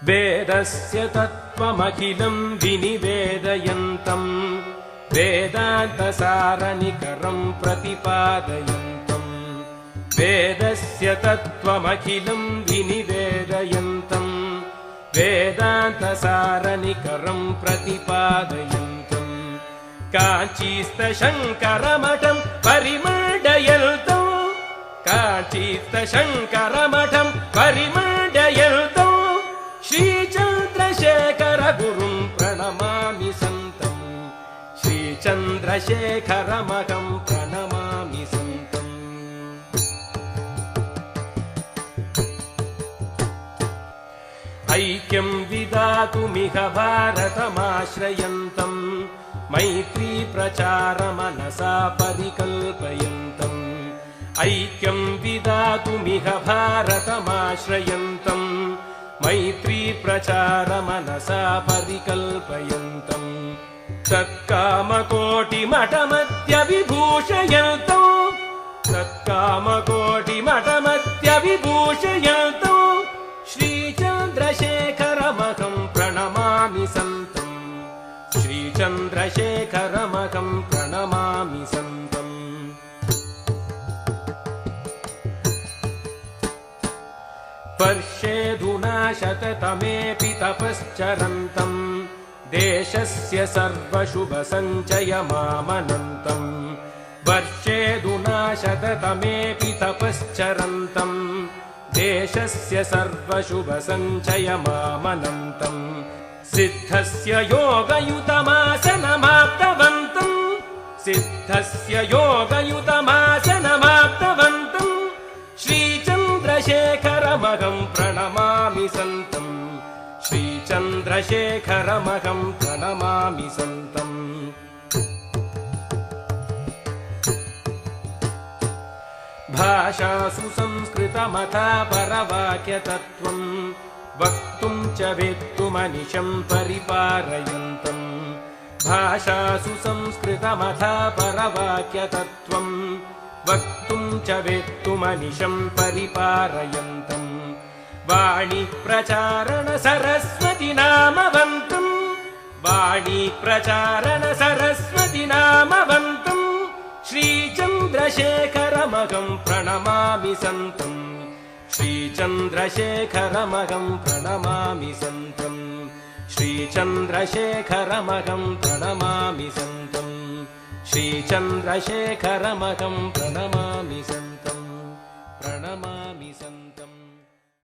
वेदस्य तत्त्वमखिलं विनिवेदयन्तम् वेदान्तसारनिकरं प्रतिपादयन्तम् वेदस्य तत्त्वमखिलं विनिवेदयन्तम् वेदान्तसारनिकरं प्रतिपादयन्तम् काञ्चीस्थशङ्करमठं परिमण्डयन्तम् काञ्चीस्थशङ्करमठं परिमण्डयन्तम् श्रीचन्द्रशेखरगुरुं प्रणमामि सन्तम् श्रीचन्द्रशेखरमहं प्रणमामि सन्तम् ऐक्यं विधातुमिह भारतमाश्रयन्तम् मैत्रीप्रचारमनसा परिकल्पयन्तम् ऐक्यं विधातुमिह भारतमाश्रयन्तम् मैत्रीप्रचारमनसा परिकल्पयन्तम् तत्कामकोटिमठमत्यविभूषयन्तम् तत्कामकोटिमठमत्यविभूषयन्तम् श्रीचन्द्रशेखरमहं प्रणमामि सन्तम् श्रीचन्द्रशेखरमहं प्रणमामि सन्तम् वर्षेऽधुना शततमेऽपि तपश्चरन्तम् देशस्य सर्वशुभसञ्चयमामनन्तम् वर्षेऽधुना शततमेऽपि तपश्चरन्तम् देशस्य सर्वशुभसञ्चयमामनन्तम् सिद्धस्य योगयुतमासनमाप्तवन्तम् सिद्धस्य योगयुतमासनमाप्तवन्तम् श्रीचन्द्रशेखरमहं प्रणमामि सन्तम् श्रीचन्द्रशेखरमहं प्रणमामि सन्तम् भाषासु संस्कृतमथा परवाक्यतत्त्वम् वक्तुं च वेत्तुमनिशं परिपारयन्तम् भाषासु संस्कृतमथा परवाक्यतत्त्वम् वक्तुं च वेत्तुमनिशं परिपारयन्तम् वाणी प्रचारण सरस्वती नामवन्तम् वाणी प्रचारण सरस्वती नामवन्तम् श्रीचन्द्रशेखरमहं प्रणमामि सन्तम् श्रीचन्द्रशेखरमहं प्रणमामि सन्तम् श्रीचन्द्रशेखरमहं प्रणमामि सन्तम् श्रीचन्द्रशेखरमहं प्रणमामि सन्तम् प्रणमामि सन्तम्।